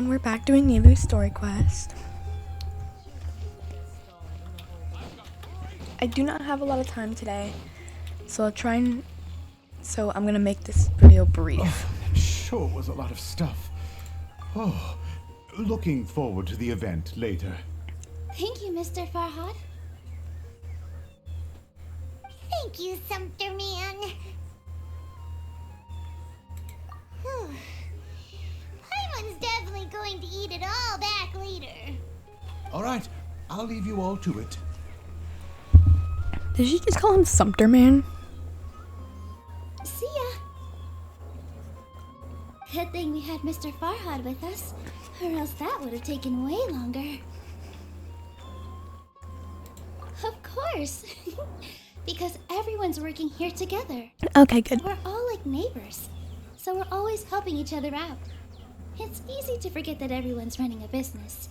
everyone, we're back doing Nilou's story quest. I do not have a lot of time today, so I'm gonna make this video brief. Sure was a lot of stuff. Oh, looking forward to the event later. Thank you, Mr. Farhad. Thank you, Sumpter Man. Paimon's definitely going to eat it all back later. All right, I'll leave you all to it. Did she just call him Sumpter Man? See ya. Good thing we had Mr. Farhad with us, or else that would have taken way longer. Of course. Because everyone's working here together. Okay, good. We're all like neighbors, so we're always helping each other out. It's easy to forget that everyone's running a business.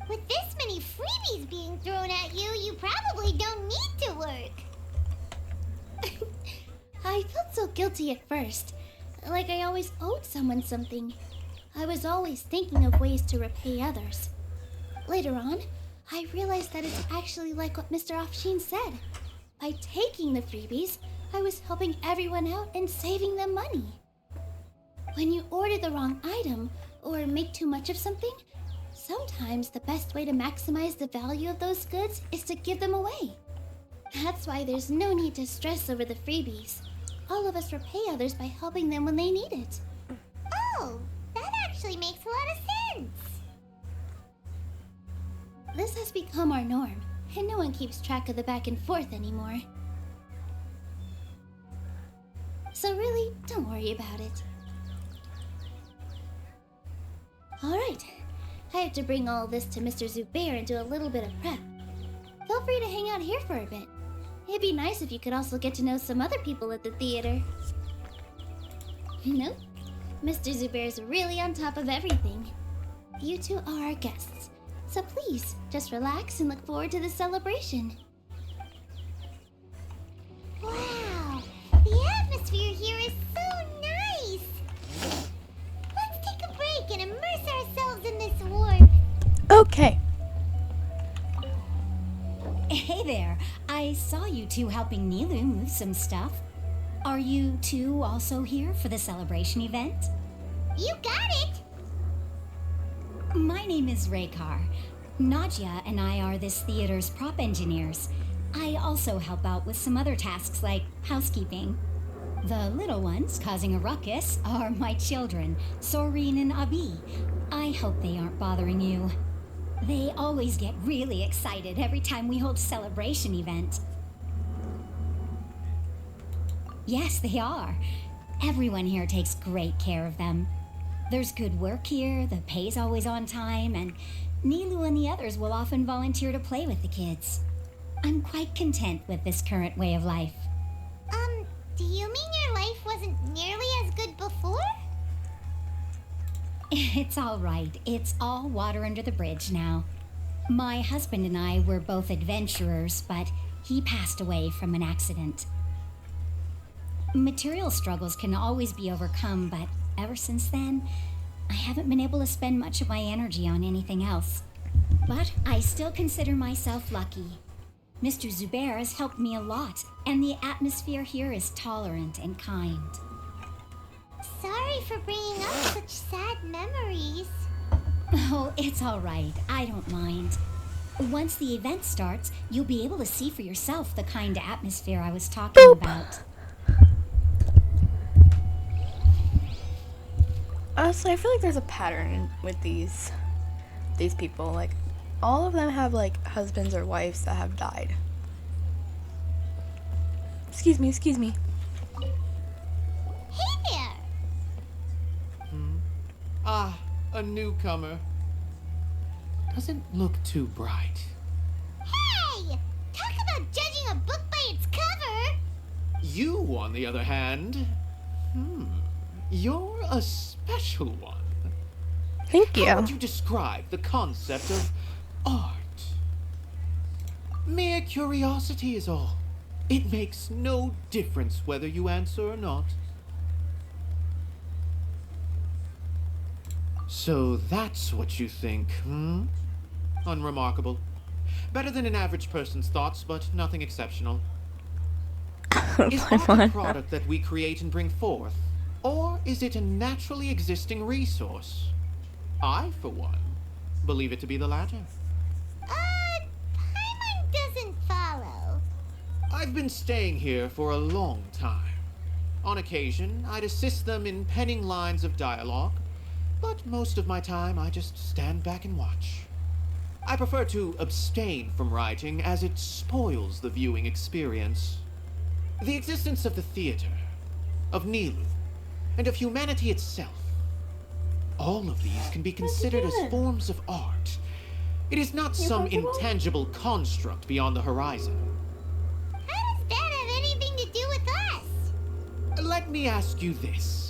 With this many freebies being thrown at you, you probably don't need to work. I felt so guilty at first, like I always owed someone something. I was always thinking of ways to repay others. Later on, I realized that it's actually like what Mr. Afshin said. By taking the freebies, I was helping everyone out and saving them money. When you order the wrong item or make too much of something, sometimes the best way to maximize the value of those goods is to give them away. That's why there's no need to stress over the freebies. All of us repay others by helping them when they need it. Oh, that actually makes a lot of sense. This has become our norm, and no one keeps track of the back and forth anymore. So really, don't worry about it. Alright, I have to bring all this to Mr. Zubair and do a little bit of prep. Feel free to hang out here for a bit. It'd be nice if you could also get to know some other people at the theater. Nope, Mr. Zubair's really on top of everything. You two are our guests, so please, just relax and look forward to the celebration. Wow, the atmosphere here is so nice. Let's take a break and immerse ourselves in this warmth. Okay. Hey there, I saw you two helping Nilou move some stuff. Are you two also here for the celebration event? You got it. My name is Raykar. Nadia and I are this theater's prop engineers. I also help out with some other tasks like housekeeping. The little ones causing a ruckus are my children, Soreen and Abi. I hope they aren't bothering you. They always get really excited every time we hold a celebration event. Yes, they are. Everyone here takes great care of them. There's good work here, the pay's always on time, and Nilou and the others will often volunteer to play with the kids. I'm quite content with this current way of life. Do you mean your life wasn't nearly as good before? It's all right. It's all water under the bridge now. My husband and I were both adventurers, but he passed away from an accident. Material struggles can always be overcome, but ever since then, I haven't been able to spend much of my energy on anything else. But I still consider myself lucky. Mr. Zubair has helped me a lot, and the atmosphere here is tolerant and kind. Sorry for bringing up such sad memories. Oh, it's all right. I don't mind. Once the event starts, you'll be able to see for yourself the kind of atmosphere I was talking about. Honestly, I feel like there's a pattern with these people. Like, all of them have like husbands or wives that have died. Excuse me. Hey there! Ah, a newcomer. Doesn't look too bright. Hey! Talk about judging a book by its cover! You, on the other hand, you're a special one. Thank you. How would you describe the concept of art? Mere curiosity is all. It makes no difference whether you answer or not. So that's what you think, hmm? Unremarkable. Better than an average person's thoughts, but nothing exceptional. Is art a product that we create and bring forth? Or is it a naturally existing resource? I, for one, believe it to be the latter. Paimon doesn't follow. I've been staying here for a long time. On occasion, I'd assist them in penning lines of dialogue, but most of my time I just stand back and watch. I prefer to abstain from writing as it spoils the viewing experience. The existence of the theater, of Nilou, and of humanity itself. All of these can be considered as forms of art. It is not some intangible construct beyond the horizon. How does that have anything to do with us? Let me ask you this.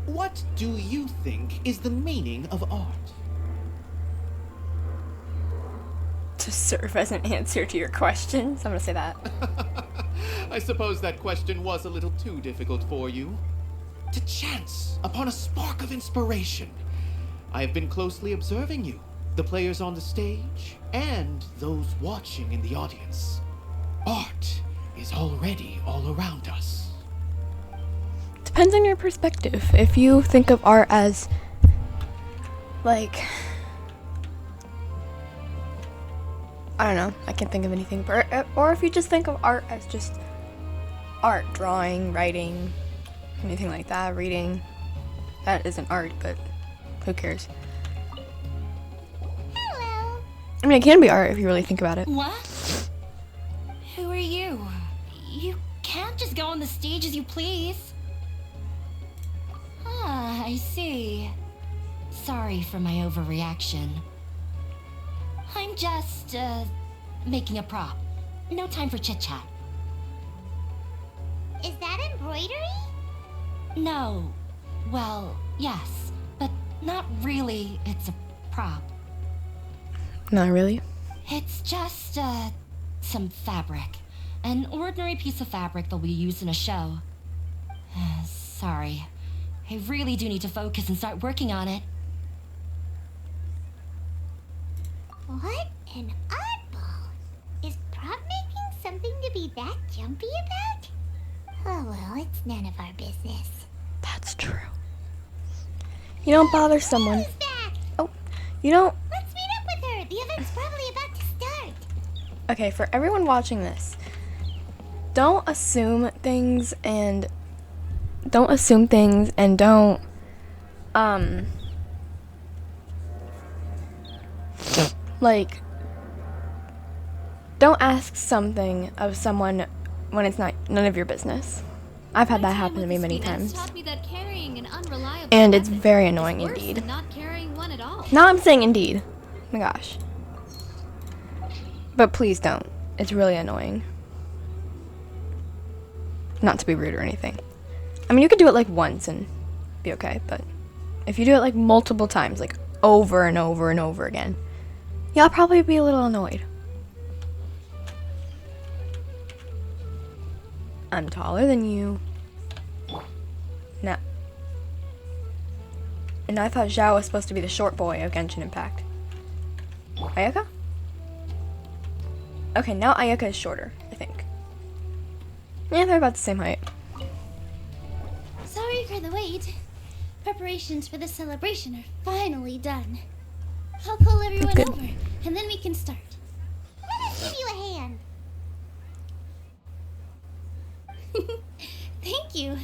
What do you think is the meaning of art? To serve as an answer to your questions, I'm gonna say that. I suppose that question was a little too difficult for you. To chance upon a spark of inspiration. I have been closely observing you, the players on the stage, and those watching in the audience. Art is already all around us. Depends on your perspective. If you think of art as, like, I don't know, I can't think of anything, or if you just think of art as just art, drawing, writing, anything like that, reading, that isn't art, but who cares? Hello. I mean, it can be art if you really think about it. What? Who are you? You can't just go on the stage as you please. Ah, I see. Sorry for my overreaction. I'm just, making a prop. No time for chit-chat. Is that embroidery? No. Well, yes, but not really. It's a prop. Not really. It's just, some fabric. An ordinary piece of fabric that we use in a show. Sorry. I really do need to focus and start working on it. What an oddball. Is prop making something to be that jumpy about? Oh well, it's none of our business. That's true. You don't bother someone. Who's that? Oh, you don't. Let's meet up with her. The event's probably about to start. Okay, for everyone watching this, don't assume things and don't, like, don't ask something of someone when it's none of your business. I've had that happen to me many times. And it's very annoying indeed. Now I'm saying indeed. Oh my gosh. But please don't. It's really annoying. Not to be rude or anything. I mean, you could do it like once and be okay, but if you do it like multiple times, like over and over and over again, you'll probably be a little annoyed. I'm taller than you. No. And I thought Zhao was supposed to be the short boy of Genshin Impact. Ayaka? Okay, now Ayaka is shorter, I think. Yeah, they're about the same height. Sorry for the wait. Preparations for the celebration are finally done. I'll call everyone Good. over, and then we can start. Let us give you a hand. Thank you.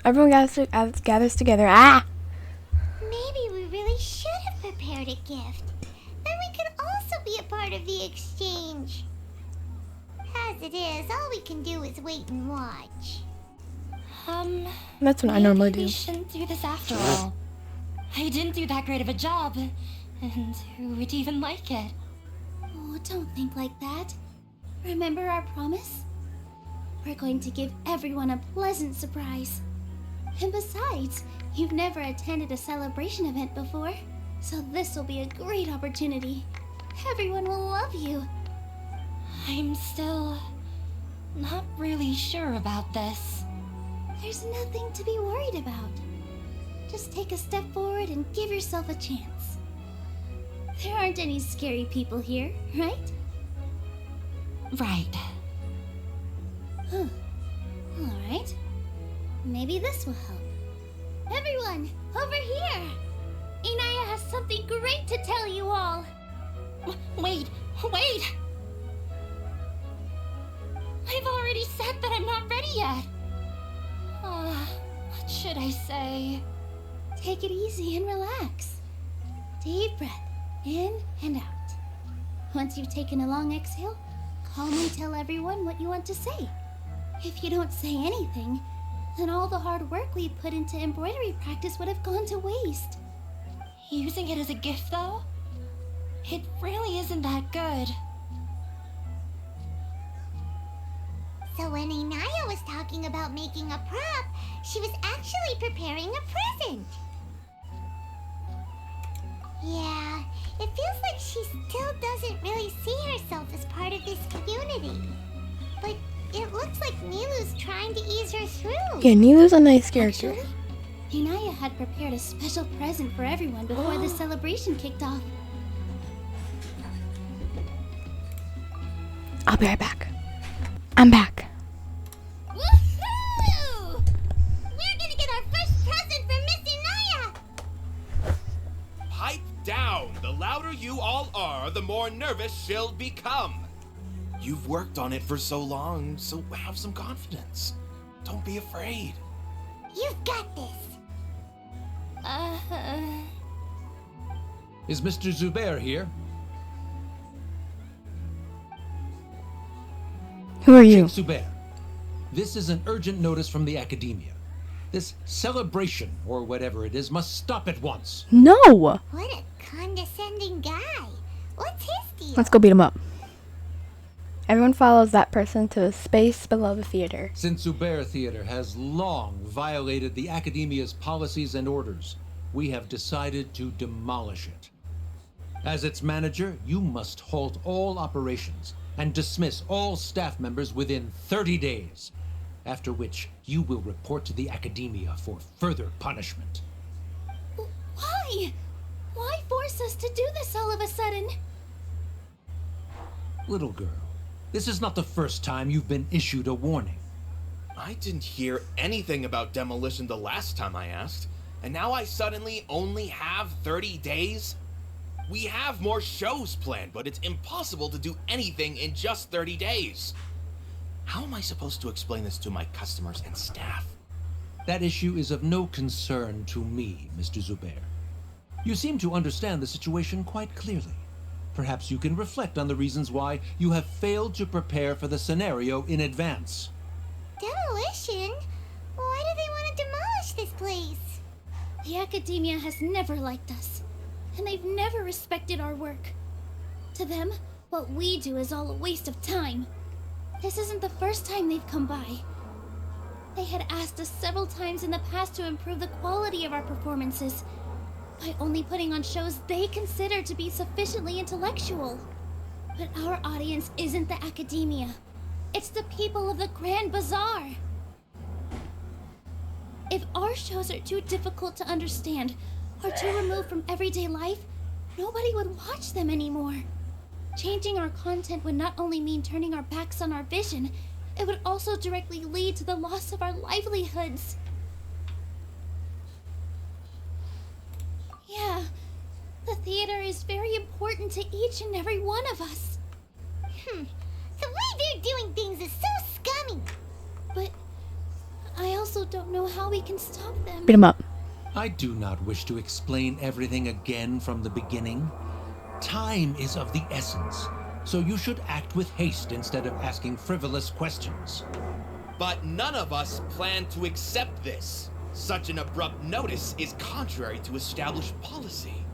Everyone gathers together. Ah! Maybe we really should have prepared a gift. Then we could also be a part of the exchange. As it is, all we can do is wait and watch. That's what I normally Maybe do. we shouldn't do this after all. I didn't do that great of a job, and who would even like it? Oh, don't think like that. Remember our promise? We're going to give everyone a pleasant surprise. And besides, you've never attended a celebration event before, so this will be a great opportunity. Everyone will love you. I'm still not really sure about this. There's nothing to be worried about. Just take a step forward and give yourself a chance. There aren't any scary people here, right? Right. Huh. Alright. Maybe this will help. Everyone, over here! Inaya has something great to tell you all! Wait! I've already said that I'm not ready yet. What should I say? Take it easy and relax. Deep breath, in and out. Once you've taken a long exhale, calmly tell everyone what you want to say. If you don't say anything, then all the hard work we put into embroidery practice would have gone to waste. Using it as a gift, though? It really isn't that good. So when Inaya was talking about making a prop, she was actually preparing a present. Yeah, it feels like she still doesn't really see herself as part of this community. But it looks like Nilou's trying to ease her through. Yeah, Nilou's a nice character. Actually, Inaya had prepared a special present for everyone before the celebration kicked off. I'll be right back. I'm back. Woohoo! We're gonna get our first present from Miss Inaya! Pipe down! The louder you all are, the more nervous she'll become. You've worked on it for so long, so have some confidence. Don't be afraid. You've got this. Is Mr. Zubair here? Who are you? Sheikh Zubair. This is an urgent notice from the Academia. This celebration, or whatever it is, must stop at once. No! What a condescending guy. What's his deal? Let's go beat him up. Everyone follows that person to a space below the theater. Since Zubair Theater has long violated the Academia's policies and orders, we have decided to demolish it. As its manager, you must halt all operations and dismiss all staff members within 30 days, after which you will report to the Academia for further punishment. Why? Why force us to do this all of a sudden? Little girl, this is not the first time you've been issued a warning. I didn't hear anything about demolition the last time I asked, and now I suddenly only have 30 days? We have more shows planned, but it's impossible to do anything in just 30 days. How am I supposed to explain this to my customers and staff? That issue is of no concern to me, Mr. Zubair. You seem to understand the situation quite clearly. Perhaps you can reflect on the reasons why you have failed to prepare for the scenario in advance. Demolition? Why do they want to demolish this place? The Academia has never liked us, and they've never respected our work. To them, what we do is all a waste of time. This isn't the first time they've come by. They had asked us several times in the past to improve the quality of our performances by only putting on shows they consider to be sufficiently intellectual. But our audience isn't the Academia. It's the people of the Grand Bazaar. If our shows are too difficult to understand or too removed from everyday life, nobody would watch them anymore. Changing our content would not only mean turning our backs on our vision, it would also directly lead to the loss of our livelihoods. Yeah, the theater is very important to each and every one of us. The way they're doing things is so scummy. But I also don't know how we can stop them. Beat him up. I do not wish to explain everything again from the beginning. Time is of the essence, so you should act with haste instead of asking frivolous questions. But none of us plan to accept this. Such an abrupt notice is contrary to established policy.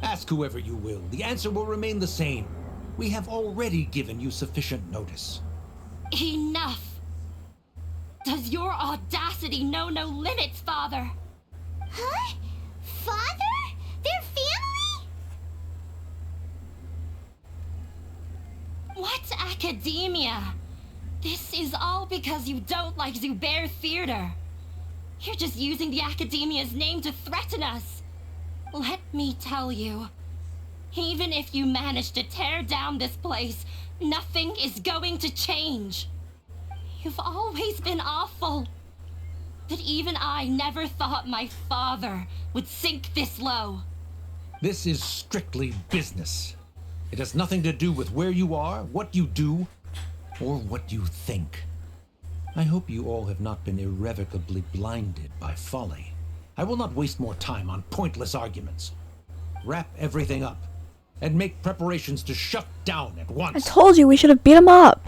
Ask whoever you will, the answer will remain the same. We have already given you sufficient notice. Enough! Does your audacity know no limits, Father? Huh? Father? Their family? What's Academia? This is all because you don't like Zubair Theater. You're just using the Academia's name to threaten us. Let me tell you, even if you manage to tear down this place, nothing is going to change. You've always been awful. But even I never thought my father would sink this low. This is strictly business. It has nothing to do with where you are, what you do, or what you think. I hope you all have not been irrevocably blinded by folly. I will not waste more time on pointless arguments. Wrap everything up, and make preparations to shut down at I once. told you we should have beat him up.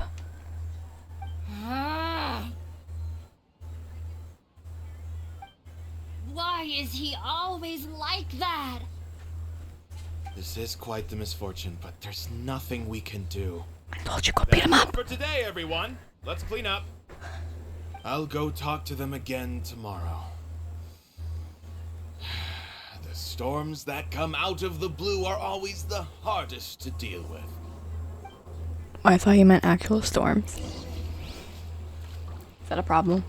Why is he always like that? This is quite the misfortune, but there's nothing we can do. I told you go beat him up. For today, everyone. Let's clean up. I'll go talk to them again tomorrow. The storms that come out of the blue are always the hardest to deal with. I thought you meant actual storms. Is that a problem?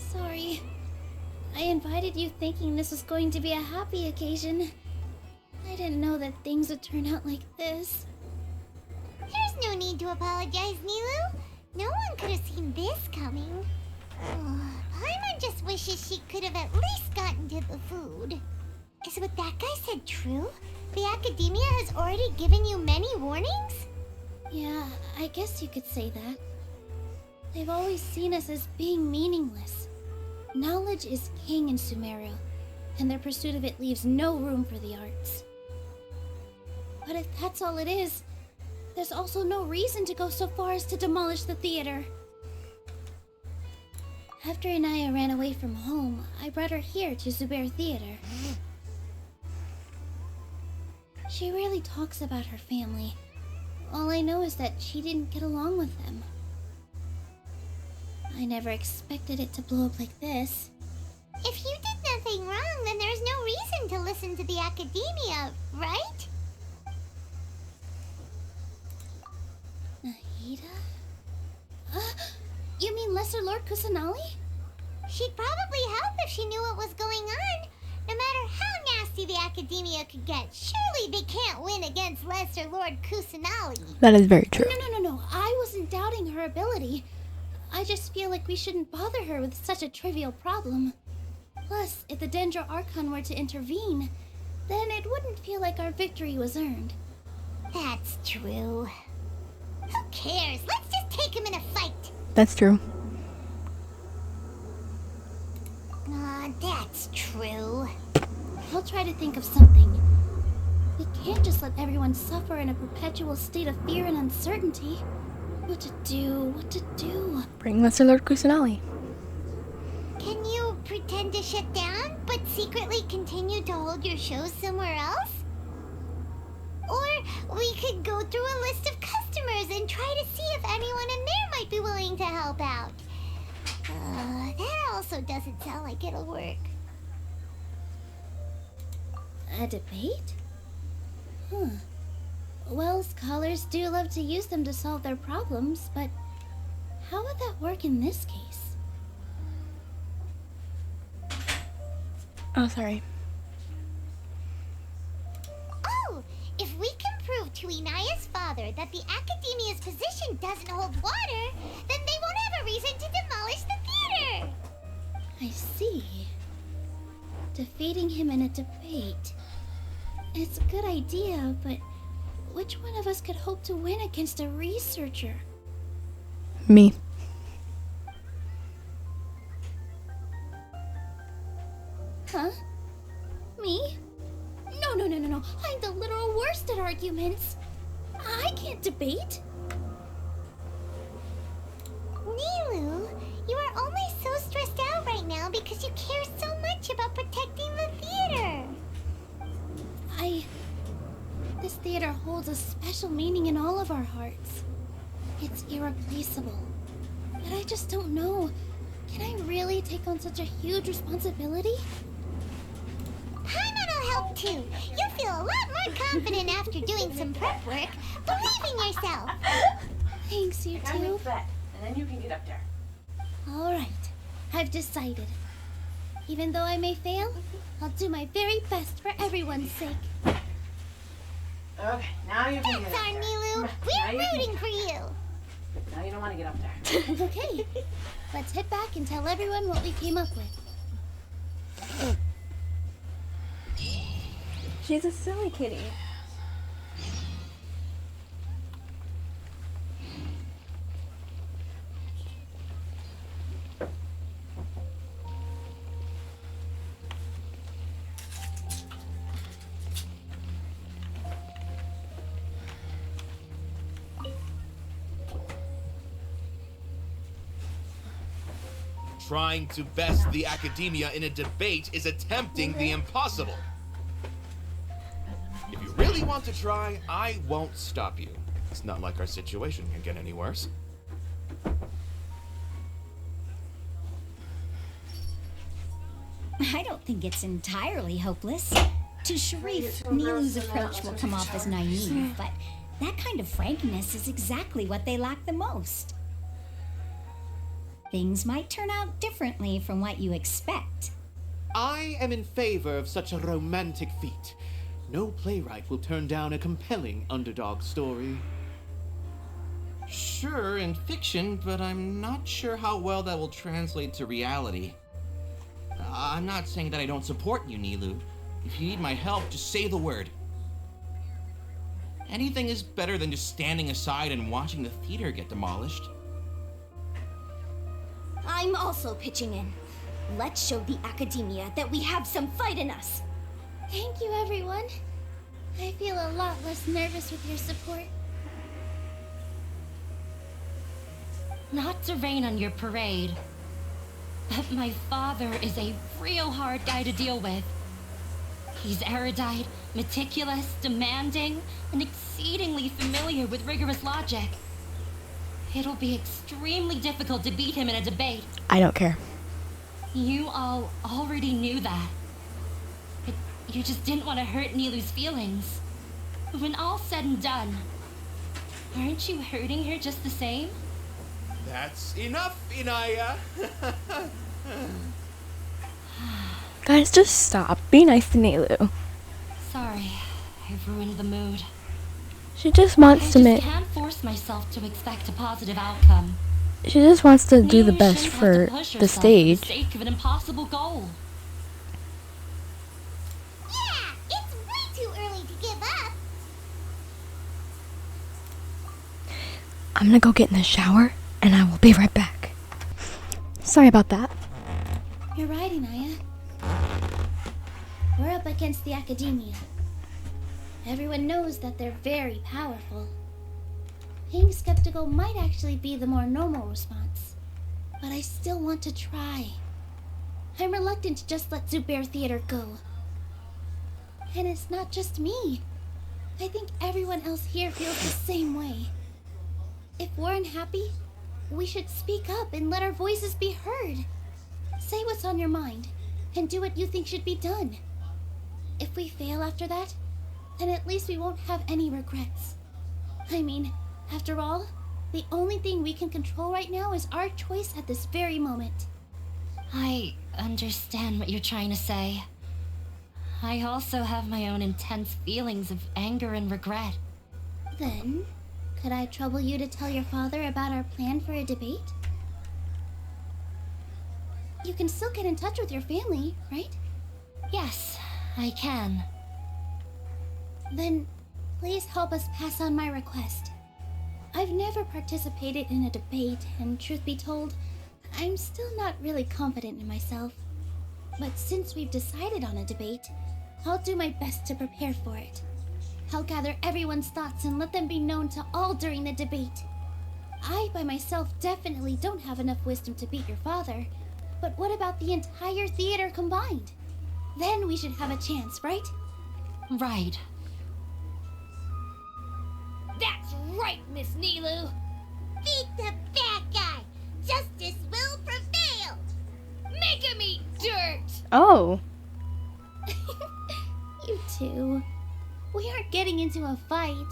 Sorry. I invited you thinking this was going to be a happy occasion. I didn't know that things would turn out like this. There's no need to apologize, Nilou. No one could have seen this coming. Paimon just wishes she could have at least gotten to the food. Is what that guy said true? The Academia has already given you many warnings? Yeah, I guess you could say that. They've always seen us as being meaningless. Knowledge is king in Sumeru, and their pursuit of it leaves no room for the arts. But if that's all it is, there's also no reason to go so far as to demolish the theater. After Inaya ran away from home, I brought her here to Zubair Theater. She rarely talks about her family. All I know is that she didn't get along with them. I never expected it to blow up like this. If you did nothing wrong, then there's no reason to listen to the Academia, right? Nahida? You mean Lesser Lord Kusanali? She'd probably help if she knew what was going on. No matter how nasty the Academia could get, surely they can't win against Lesser Lord Kusanali. That is very true. No. I wasn't doubting her ability. I just feel like we shouldn't bother her with such a trivial problem. Plus, if the Dendro Archon were to intervene, then it wouldn't feel like our victory was earned. That's true. Who cares? Let's just take him in a fight. That's true. That's true. I'll try to think of something. We can't just let everyone suffer in a perpetual state of fear and uncertainty. What to do? Bring Lesser Lord Kusanali. Can you pretend to shut down, but secretly continue to hold your shows somewhere else? Or we could go through a list of customers and try to see if anyone in there might be willing to help out. That also doesn't sound like it'll work. A debate? Well, scholars do love to use them to solve their problems, but how would that work in this case? Oh, sorry. Oh, if we can prove to Inaya's father that the Academia's position doesn't hold water, then they won't have a reason to demolish the theater. I see. Defeating him in a debate. It's a good idea, but which one of us could hope to win against a researcher? Me. Huh? Me? No. I'm the literal worst at arguments. I can't debate. Nilou, you are only so stressed out right now because you care so much about protecting the theater. This theater holds a special meaning in all of our hearts. It's irreplaceable. But I just don't know. Can I really take on such a huge responsibility? Paimon will help too. You'll feel a lot more confident after doing some prep work. Believe in yourself. Thanks, you two. And then you can get up there. Alright, I've decided. Even though I may fail, I'll do my very best for everyone's sake. Okay, now you can That's get up our there. Nilou. We're rooting for you. Now you don't want to get up there. Okay, let's head back and tell everyone what we came up with. She's a silly kitty. Trying to best the Academia in a debate is attempting the impossible. If you really want to try, I won't stop you. It's not like our situation can get any worse. I don't think it's entirely hopeless. To Sharif, Nilou's approach will come off as naive, but that kind of frankness is exactly what they lack the most. Things might turn out differently from what you expect. I am in favor of such a romantic feat. No playwright will turn down a compelling underdog story. Sure, in fiction, but I'm not sure how well that will translate to reality. I'm not saying that I don't support you, Nilou. If you need my help, just say the word. Anything is better than just standing aside and watching the theater get demolished. I'm also pitching in. Let's show the Academia that we have some fight in us. Thank you, everyone. I feel a lot less nervous with your support. Not to rain on your parade, but my father is a real hard guy to deal with. He's erudite, meticulous, demanding, and exceedingly familiar with rigorous logic. It'll be extremely difficult to beat him in a debate. I don't care. You all already knew that. But you just didn't want to hurt Nilou's feelings. When all's said and done, aren't you hurting her just the same? That's enough, Inaya. Guys, just stop. Be nice to Nilou. Sorry, I ruined the mood. She just wants to I make. just can't force myself to expect a positive outcome. She just wants to do the Nilou best shouldn't have for to push the herself stage. For the sake of an impossible goal. Yeah, it's way too early to give up. I'm gonna go get in the shower, and I will be right back. Sorry about that. You're right, Inaya. We're up against the Academia. Everyone knows that they're very powerful. Being skeptical might actually be the more normal response. But I still want to try. I'm reluctant to just let Zubair Theater go. And it's not just me. I think everyone else here feels the same way. If we're unhappy, we should speak up and let our voices be heard. Say what's on your mind, and do what you think should be done. If we fail after that, then at least we won't have any regrets. I mean, after all, the only thing we can control right now is our choice at this very moment. I understand what you're trying to say. I also have my own intense feelings of anger and regret. Then, could I trouble you to tell your father about our plan for a debate? You can still get in touch with your family, right? Yes, I can. Then, please help us pass on my request. I've never participated in a debate, and truth be told, I'm still not really confident in myself. But since we've decided on a debate, I'll do my best to prepare for it. I'll gather everyone's thoughts and let them be known to all during the debate. I, by myself, definitely don't have enough wisdom to beat your father. But what about the entire theater combined? Then we should have a chance, right? Right. That's right, Miss Nilou. Beat the bad guy. Justice will prevail. Make him eat dirt. Oh. You to. We aren't getting into a fight.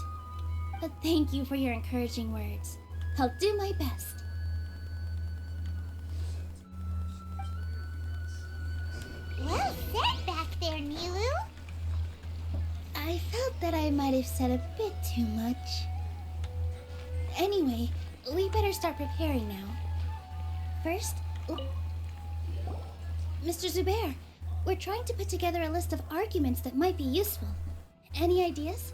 But thank you for your encouraging words. I'll do my best. Well said back there, Nilou. I felt that I might have said a bit too much. Anyway, we better start preparing now. First, Mr. Zubair, we're trying to put together a list of arguments that might be useful. Any ideas?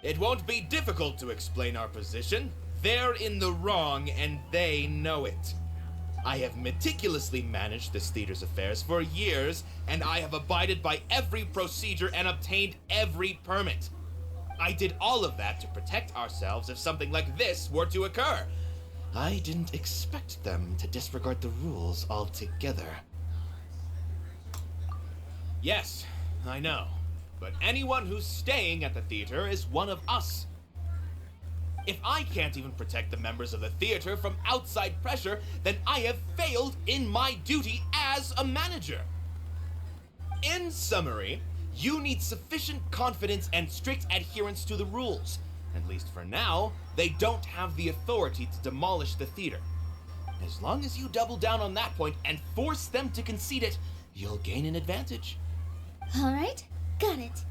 It won't be difficult to explain our position. They're in the wrong, and they know it. I have meticulously managed this theater's affairs for years, and I have abided by every procedure and obtained every permit. I did all of that to protect ourselves if something like this were to occur. I didn't expect them to disregard the rules altogether. Yes, I know. But anyone who's staying at the theater is one of us. If I can't even protect the members of the theater from outside pressure, then I have failed in my duty as a manager. In summary, you need sufficient confidence and strict adherence to the rules. At least for now, they don't have the authority to demolish the theater. As long as you double down on that point and force them to concede it, you'll gain an advantage. All right, got it.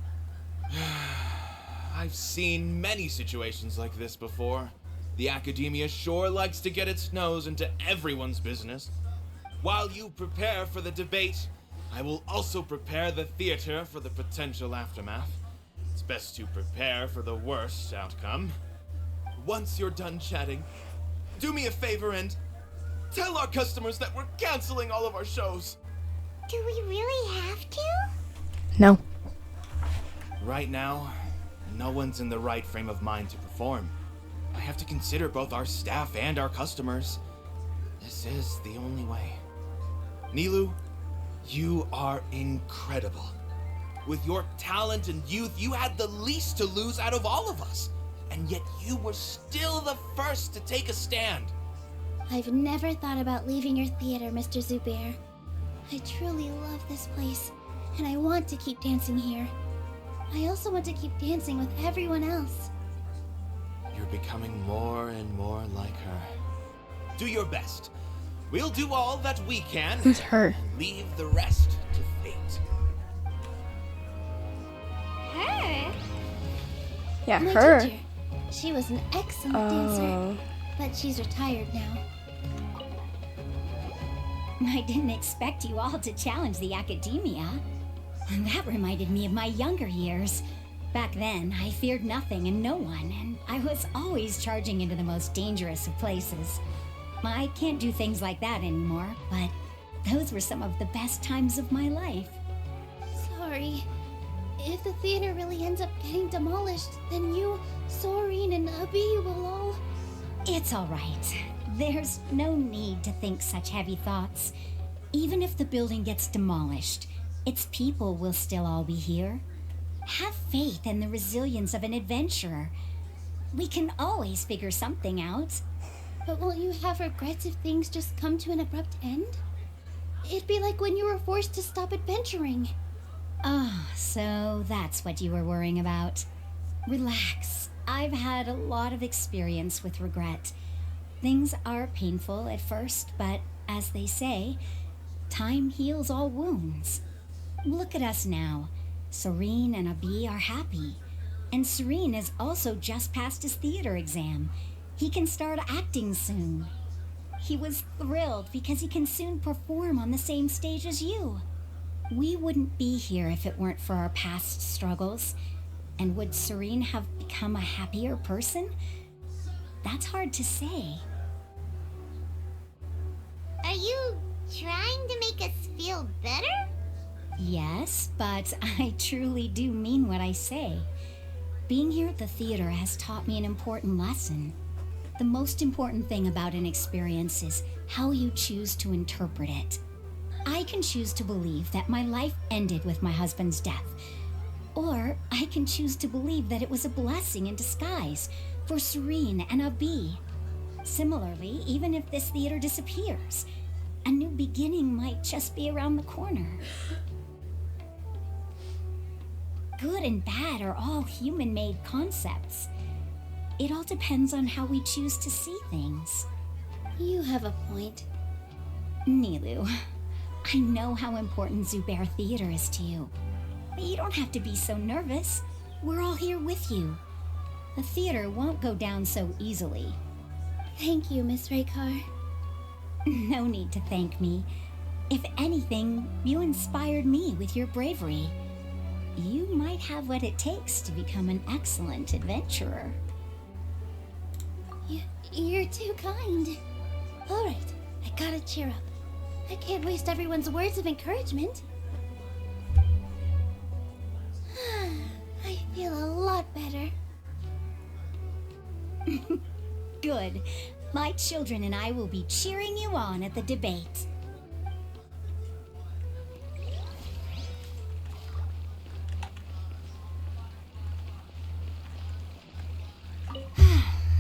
I've seen many situations like this before. The Academia sure likes to get its nose into everyone's business. While you prepare for the debate, I will also prepare the theater for the potential aftermath. It's best to prepare for the worst outcome. Once you're done chatting, do me a favor and tell our customers that we're canceling all of our shows. Do we really have to? No. Right now, no one's in the right frame of mind to perform. I have to consider both our staff and our customers. This is the only way. Nilou, you are incredible. With your talent and youth, you had the least to lose out of all of us. And yet you were still the first to take a stand. I've never thought about leaving your theater, Mr. Zubair. I truly love this place, and I want to keep dancing here. I also want to keep dancing with everyone else. You're becoming more and more like her. Do your best. We'll do all that we can. Who's her? And leave the rest to fate. Her? Yeah, My her. teacher. She was an excellent dancer, but she's retired now. I didn't expect you all to challenge the Academia. That reminded me of my younger years. Back then, I feared nothing and no one, and I was always charging into the most dangerous of places. I can't do things like that anymore, but those were some of the best times of my life. Sorry. If the theater really ends up getting demolished, then you, Soreen, and Abi will all... It's all right. There's no need to think such heavy thoughts. Even if the building gets demolished, its people will still all be here. Have faith in the resilience of an adventurer. We can always figure something out. But won't you have regrets if things just come to an abrupt end? It'd be like when you were forced to stop adventuring. Oh, so that's what you were worrying about. Relax. I've had a lot of experience with regret. Things are painful at first, but as they say, time heals all wounds. Look at us now. Serene and Abi are happy. And Serene has also just passed his theater exam. He can start acting soon. He was thrilled because he can soon perform on the same stage as you. We wouldn't be here if it weren't for our past struggles. And would Serene have become a happier person? That's hard to say. Are you trying to make us feel better? Yes, but I truly do mean what I say. Being here at the theater has taught me an important lesson. The most important thing about an experience is how you choose to interpret it. I can choose to believe that my life ended with my husband's death. Or I can choose to believe that it was a blessing in disguise for Serene and Abi. Similarly, even if this theater disappears, a new beginning might just be around the corner. good and bad are all human-made concepts. It all depends on how we choose to see things. You have a point. Nilou, I know how important Zubair Theater is to you. But you don't have to be so nervous. We're all here with you. The theater won't go down so easily. Thank you, Miss Raykar. No need to thank me. If anything, you inspired me with your bravery. You might have what it takes to become an excellent adventurer. You're too kind. All right, I gotta cheer up. I can't waste everyone's words of encouragement. I feel a lot better. Good. My children and I will be cheering you on at the debate.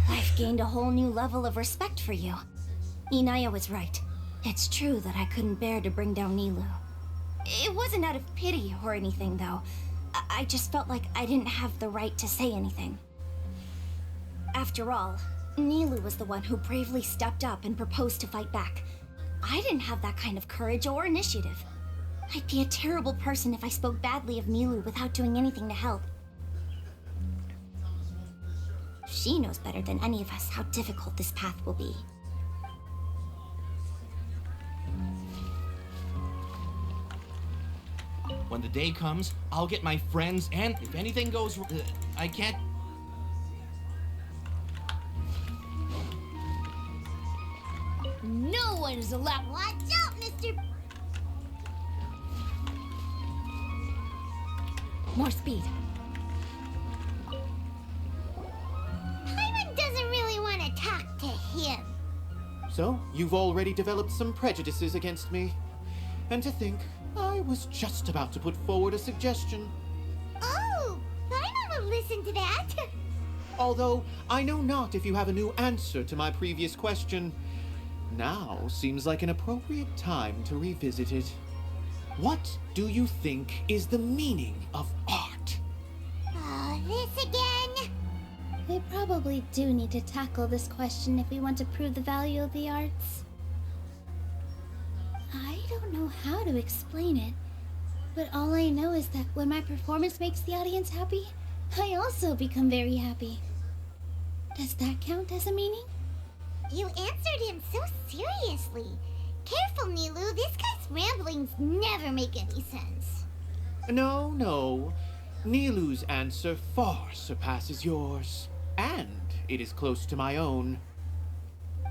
I've gained a whole new level of respect for you. Inaya was right. It's true that I couldn't bear to bring down Nilou. It wasn't out of pity or anything, though. I just felt like I didn't have the right to say anything. After all, Nilou was the one who bravely stepped up and proposed to fight back. I didn't have that kind of courage or initiative. I'd be a terrible person if I spoke badly of Nilou without doing anything to help. She knows better than any of us how difficult this path will be. When the day comes, I'll get my friends, and if anything goes I can't... No one's allowed. Watch out, Mr. More speed. Paimon doesn't really want to talk to him. So, you've already developed some prejudices against me. And to think, I was just about to put forward a suggestion. Oh, Paimon will listen to that. Although, I know not if you have a new answer to my previous question. Now seems like an appropriate time to revisit it. What do you think is the meaning of art? Oh, this again? We probably do need to tackle this question if we want to prove the value of the arts. I don't know how to explain it, but all I know is that when my performance makes the audience happy, I also become very happy. Does that count as a meaning? You answered him so seriously. Careful, Nilou. This guy's ramblings never make any sense. No. Nilou's answer far surpasses yours, and it is close to my own.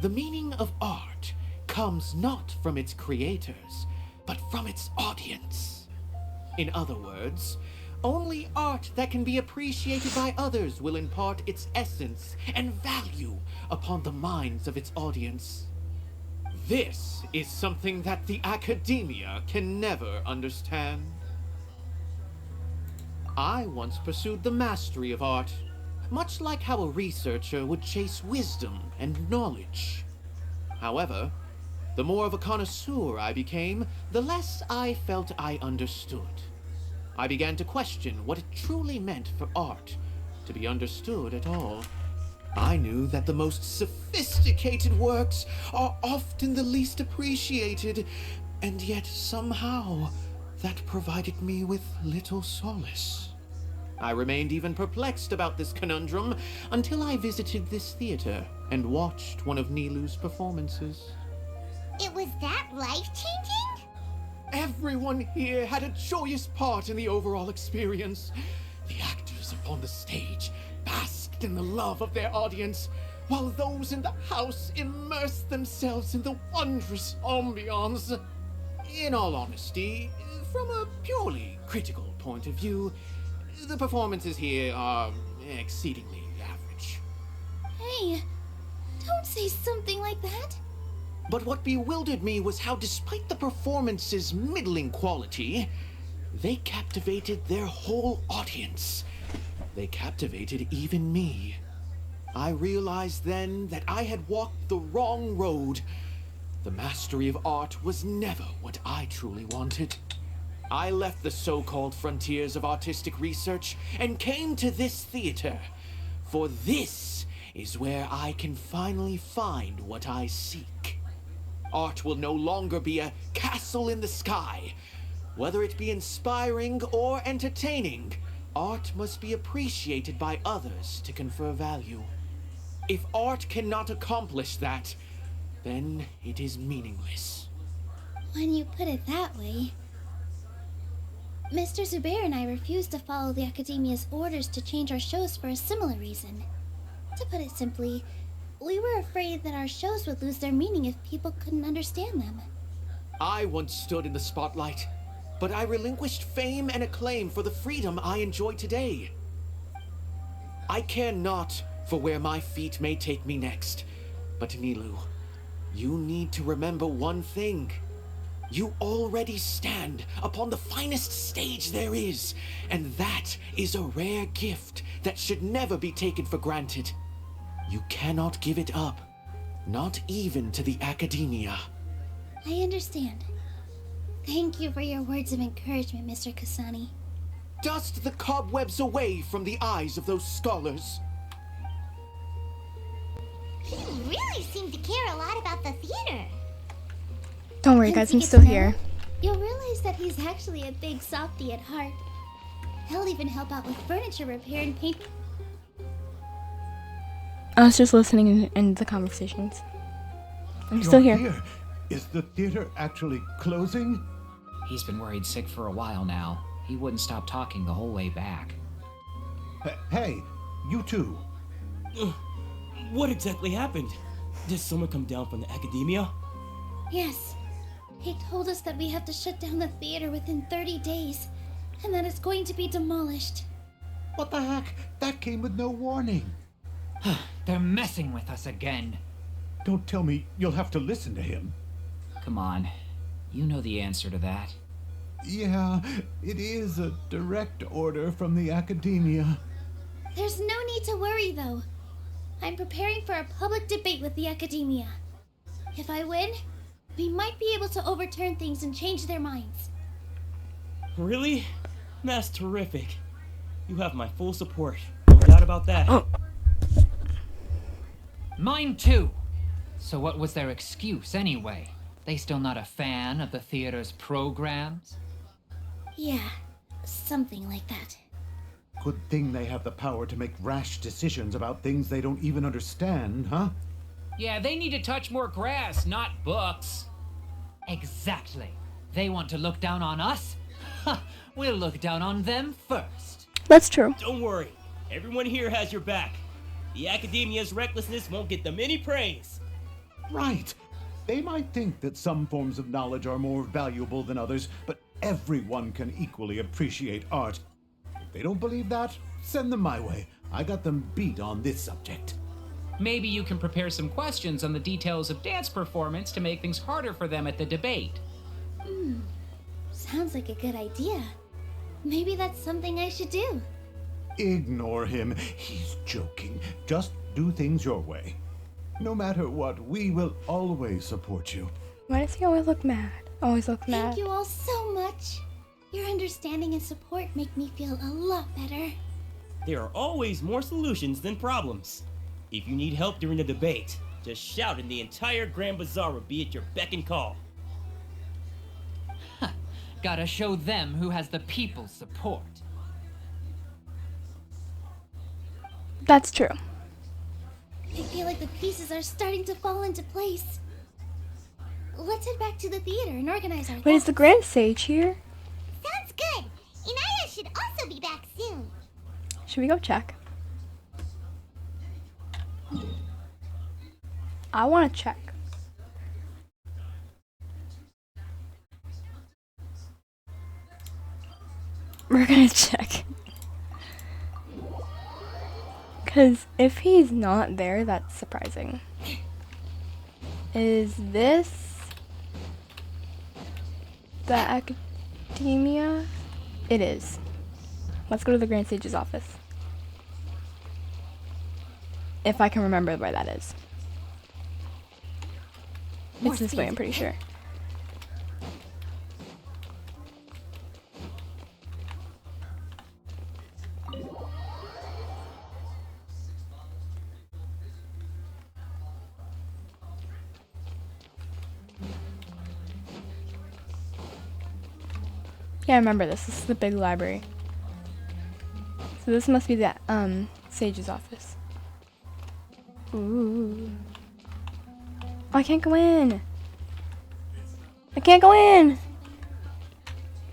The meaning of art comes not from its creators, but from its audience. In other words, only art that can be appreciated by others will impart its essence and value upon the minds of its audience. This is something that the Academia can never understand. I once pursued the mastery of art, much like how a researcher would chase wisdom and knowledge. However, the more of a connoisseur I became, the less I felt I understood. I began to question what it truly meant for art to be understood at all. I knew that the most sophisticated works are often the least appreciated, and yet somehow that provided me with little solace. I remained even perplexed about this conundrum until I visited this theater and watched one of Nilou's performances. It was that life-changing? Everyone here had a joyous part in the overall experience. The actors upon the stage basked in the love of their audience, while those in the house immersed themselves in the wondrous ambiance. In all honesty, from a purely critical point of view, the performances here are exceedingly average. Hey, don't say something like that. But what bewildered me was how, despite the performance's middling quality, they captivated their whole audience. They captivated even me. I realized then that I had walked the wrong road. The mastery of art was never what I truly wanted. I left the so-called frontiers of artistic research and came to this theater. For this is where I can finally find what I seek. Art will no longer be a castle in the sky. Whether it be inspiring or entertaining, art must be appreciated by others to confer value. If art cannot accomplish that, then it is meaningless. When you put it that way... Mr. Zubair and I refused to follow the Academia's orders to change our shows for a similar reason. To put it simply, we were afraid that our shows would lose their meaning if people couldn't understand them. I once stood in the spotlight, but I relinquished fame and acclaim for the freedom I enjoy today. I care not for where my feet may take me next, but Nilou, you need to remember one thing. You already stand upon the finest stage there is, and that is a rare gift that should never be taken for granted. You cannot give it up, not even to the Academia. I understand. Thank you for your words of encouragement, Mr. Kasani. Dust the cobwebs away from the eyes of those scholars. He really seemed to care a lot about the theater. Don't worry, Once guys, you I'm get still to know here. him, you'll realize that he's actually a big softie at heart. He'll even help out with furniture repair and paint. I was just listening in the conversations. I'm You're still here. Is the theater actually closing? He's been worried sick for a while now. He wouldn't stop talking the whole way back. Hey, you two. What exactly happened? Did someone come down from the Academia? Yes. He told us that we have to shut down the theater within 30 days, and that it's going to be demolished. What the heck? That came with no warning. They're messing with us again. Don't tell me you'll have to listen to him. Come on. You know the answer to that. Yeah, it is a direct order from the Academia. There's no need to worry, though. I'm preparing for a public debate with the Academia. If I win, we might be able to overturn things and change their minds. Really? That's terrific. You have my full support. No doubt about that. Oh. Mine too. So what was their excuse anyway? They still not a fan of the theater's programs? Yeah, something like that. Good thing they have the power to make rash decisions about things they don't even understand, huh? Yeah, they need to touch more grass, not books. Exactly. They want to look down on us? Ha! We'll look down on them first. That's true. Don't worry. Everyone here has your back. The Academia's recklessness won't get them any praise. Right. They might think that some forms of knowledge are more valuable than others, but everyone can equally appreciate art. If they don't believe that, send them my way. I got them beat on this subject. Maybe you can prepare some questions on the details of dance performance to make things harder for them at the debate. Sounds like a good idea. Maybe that's something I should do. Ignore him. He's joking. Just do things your way. No matter what, we will always support you. Why does he always look mad? Always look mad. Thank you all so much. Your understanding and support make me feel a lot better. There are always more solutions than problems. If you need help during the debate, just shout and the entire Grand Bazaar will be at your beck and call. Gotta show them who has the people's support. That's true. I feel like the pieces are starting to fall into place. Let's head back to the theater and organize our Wait, is the Grand Sage here? Sounds good. Inaya should also be back soon. Should we go check? I want to check. We're gonna check. Because if he's not there, that's surprising. Is this the Academia? It is. Let's go to the Grand Sage's office. If I can remember where that is. It's this way, I'm pretty sure. Yeah, I remember this. This is the big library. So this must be the Sage's office. Ooh. Oh, I can't go in. I can't go in.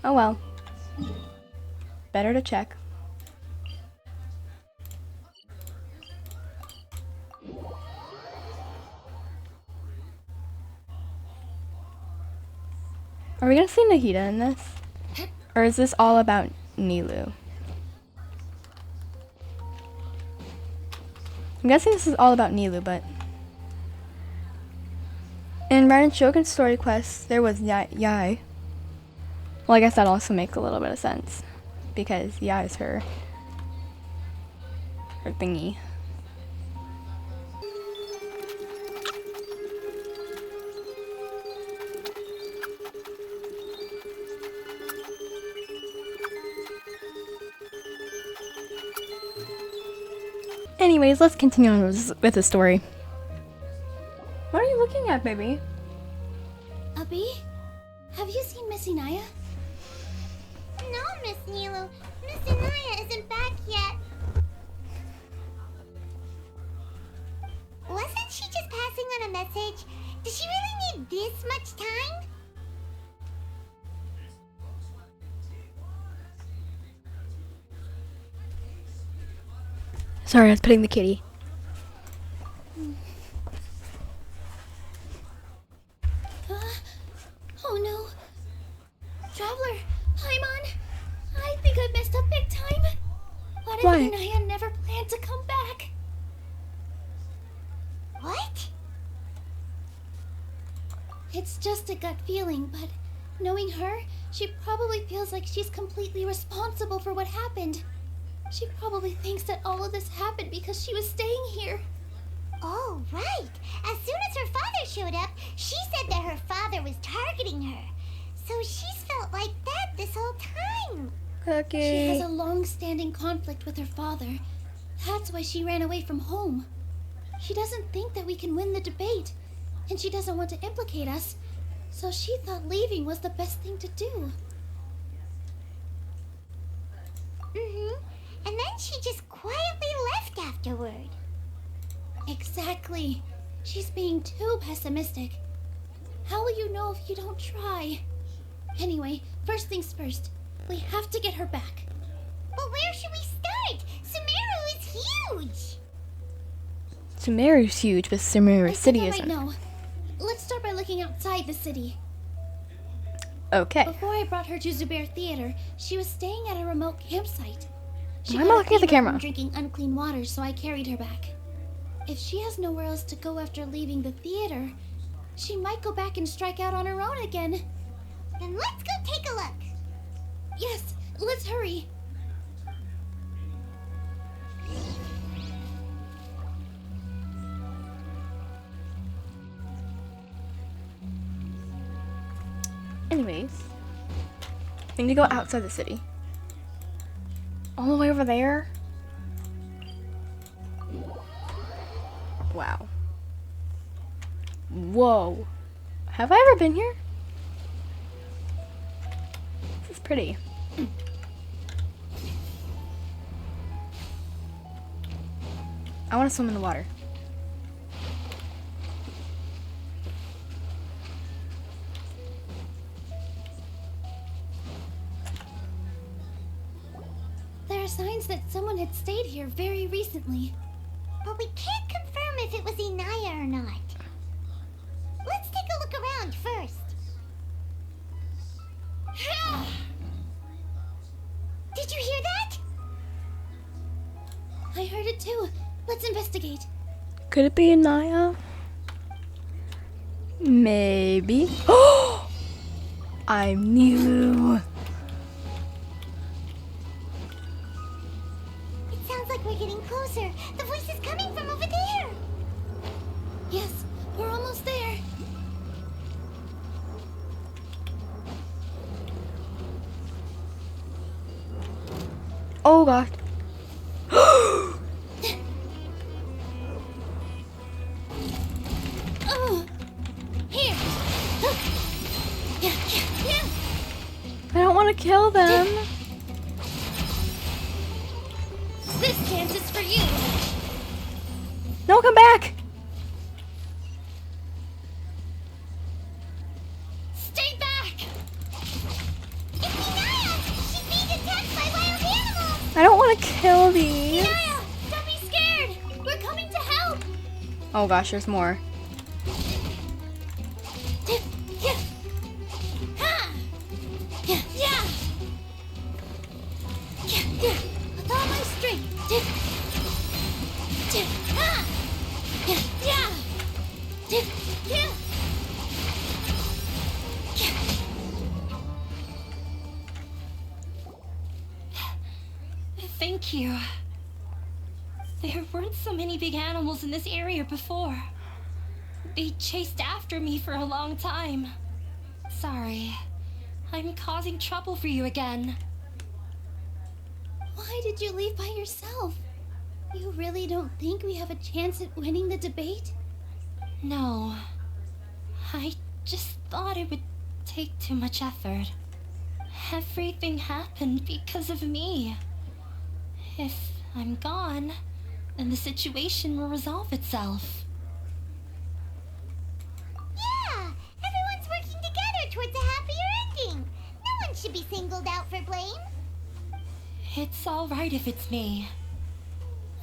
Oh well. Better to check. Are we gonna see Nahida in this? Or is this all about Nilou? I'm guessing this is all about Nilou, but... In Ren and Shogun's story quest, there was Yai. Well, I guess that also makes a little bit of sense. Because Yai is her thingy. Anyways, let's continue on with the story. What are you looking at, baby? Abi? Have you seen Miss Inaya? No, Miss Nilou. Miss Inaya isn't back yet. Wasn't she just passing on a message? Does she really need this much time? Sorry, I was petting the kitty. Oh no. Traveler, Paimon, I think I messed up big time. What if Why? Inaya never planned to come back? What? It's just a gut feeling, but knowing her, she probably feels like she's completely responsible for what happened. She probably thinks that all of this happened because she was staying here. Oh, right. As soon as her father showed up, she said that her father was targeting her. So she's felt like that this whole time. Cookie. She has a long-standing conflict with her father. That's why she ran away from home. She doesn't think that we can win the debate, and she doesn't want to implicate us. So she thought leaving was the best thing to do. Mm-hmm. And then she just quietly left afterward. Exactly. She's being too pessimistic. How will you know if you don't try? Anyway, first things first. We have to get her back. But where should we start? Sumeru is huge. Sumeru's huge, but Sumeru City I isn't. know. Let's start by looking outside the city. Okay. Before I brought her to Zubair Theater, she was staying at a remote campsite. She Why am got I a looking at the fever camera? from drinking unclean water, so I carried her back. If she has nowhere else to go after leaving the theater, she might go back and strike out on her own again. Then let's go take a look. Yes, let's hurry. Anyways, we need to go outside the city. All the way over there? Wow. Whoa. Have I ever been here? This is pretty. I want to swim in the water. There are signs that someone had stayed here very recently. But we can't confirm if it was Inaya or not. Let's take a look around first. Did you hear that? I heard it too. Let's investigate. Could it be Anaya? Maybe. Oh! I'm Nilou. It sounds like we're getting closer. The voice is coming from over there. Yes, we're almost there. Oh god. Oh, here. Yeah. I don't want want to kill them. This dance is for you. No, come back. Stay back. It's Inaya. She's being attacked by wild animals. I don't want to kill these. Inaya, don't be scared. We're coming to help. Oh gosh, there's more. With all my strength. Thank you. There weren't so many big animals in this area before. They chased after me for a long time. Sorry. I'm causing trouble for you again. Why did you leave by yourself? You really don't think we have a chance at winning the debate? No. I just thought it would take too much effort. Everything happened because of me. If I'm gone, then the situation will resolve itself. Yeah, everyone's working together towards a happier ending. No one should be singled out for blame. It's all right if it's me.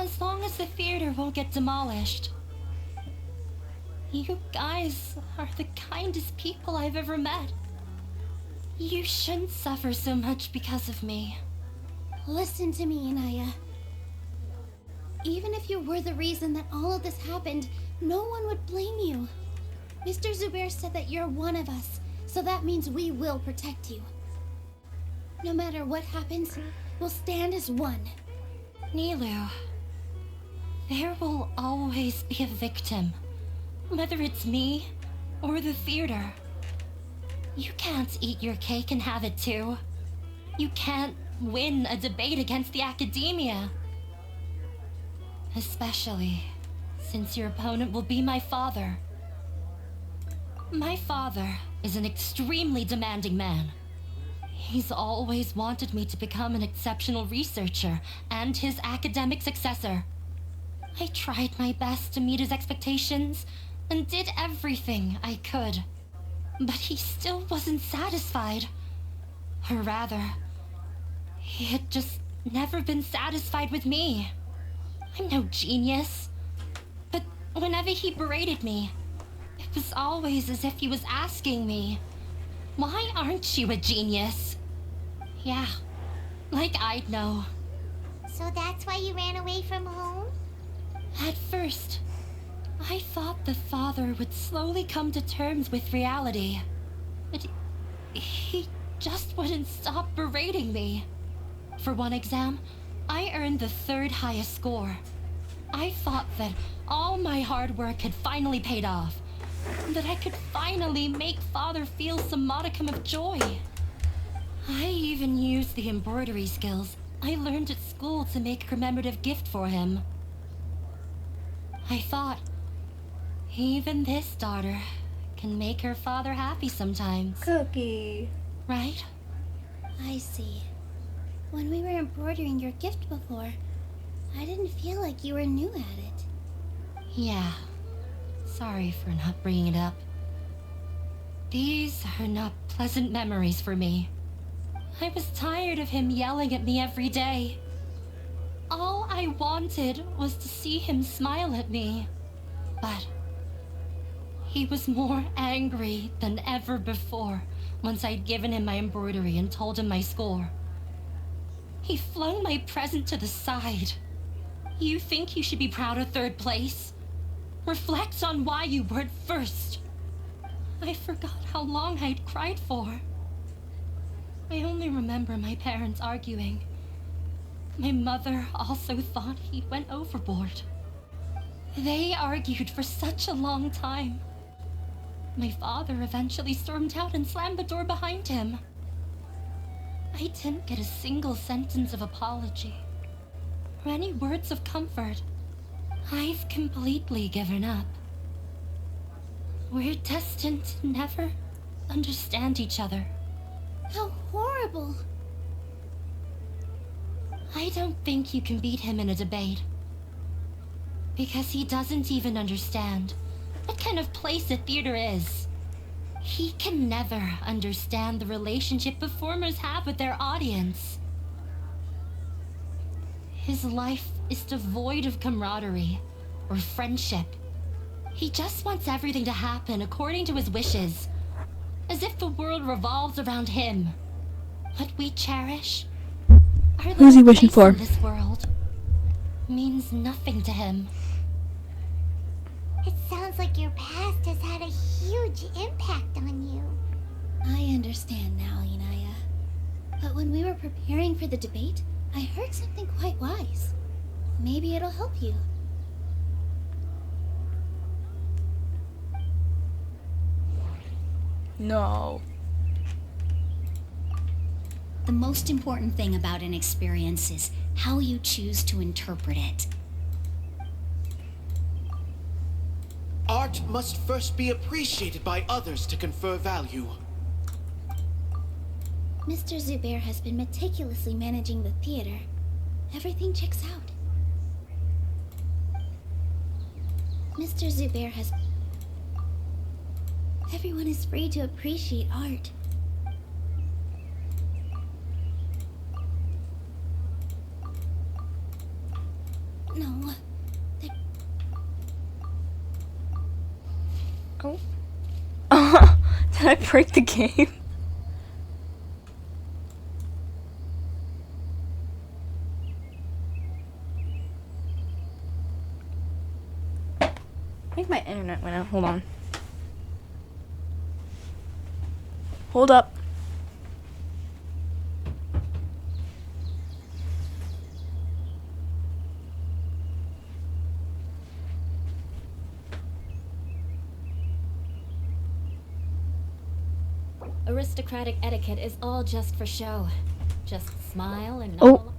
As long as the theater won't get demolished. You guys are the kindest people I've ever met. You shouldn't suffer so much because of me. Listen to me, Inaya. Even if you were the reason that all of this happened, no one would blame you. Mr. Zubair said that you're one of us, so that means we will protect you. No matter what happens, we'll stand as one. Nilou, there will always be a victim, whether it's me or the theater. You can't eat your cake and have it too. You can't win a debate against the Academia. Especially since your opponent will be my father. My father is an extremely demanding man. He's always wanted me to become an exceptional researcher and his academic successor. I tried my best to meet his expectations and did everything I could. But he still wasn't satisfied. Or rather, he had just never been satisfied with me. I'm no genius. But whenever he berated me, it was always as if he was asking me, "Why aren't you a genius?" Yeah, like I'd know. So that's why you ran away from home? At first, I thought the father would slowly come to terms with reality. But he just wouldn't stop berating me. For one exam, I earned the 3rd highest score. I thought that all my hard work had finally paid off. That I could finally make father feel some modicum of joy. I even used the embroidery skills I learned at school to make a commemorative gift for him. I thought, even this daughter can make her father happy sometimes. Cookie. Right? I see. When we were embroidering your gift before, I didn't feel like you were new at it. Yeah. Sorry for not bringing it up. These are not pleasant memories for me. I was tired of him yelling at me every day. All I wanted was to see him smile at me. But he was more angry than ever before once I'd given him my embroidery and told him my score. He flung my present to the side. You think you should be proud of 3rd place? Reflect on why you weren't first. I forgot how long I'd cried for. I only remember my parents arguing. My mother also thought he went overboard. They argued for such a long time. My father eventually stormed out and slammed the door behind him. I didn't get a single sentence of apology or any words of comfort. I've completely given up. We're destined to never understand each other. How horrible. I don't think you can beat him in a debate. Because he doesn't even understand what kind of place a theater is. He can never understand the relationship performers have with their audience. His life is devoid of camaraderie or friendship. He just wants everything to happen according to his wishes, as if the world revolves around him. What we cherish, our Who's he little wishing place for? in this world, means nothing to him. It sounds like your past has had a huge impact on you. I understand now, Inaya. But when we were preparing for the debate, I heard something quite wise. Maybe it'll help you. No. The most important thing about an experience is how you choose to interpret it. Art must first be appreciated by others to confer value. Mr. Zubair has been meticulously managing the theater. Everything checks out. Mr. Zubair has... Everyone is free to appreciate art. No. Oh. Did I break the game? I think my internet went out. Hold on. Hold up. Aristocratic etiquette is all just for show. Just smile and Oh. nod along.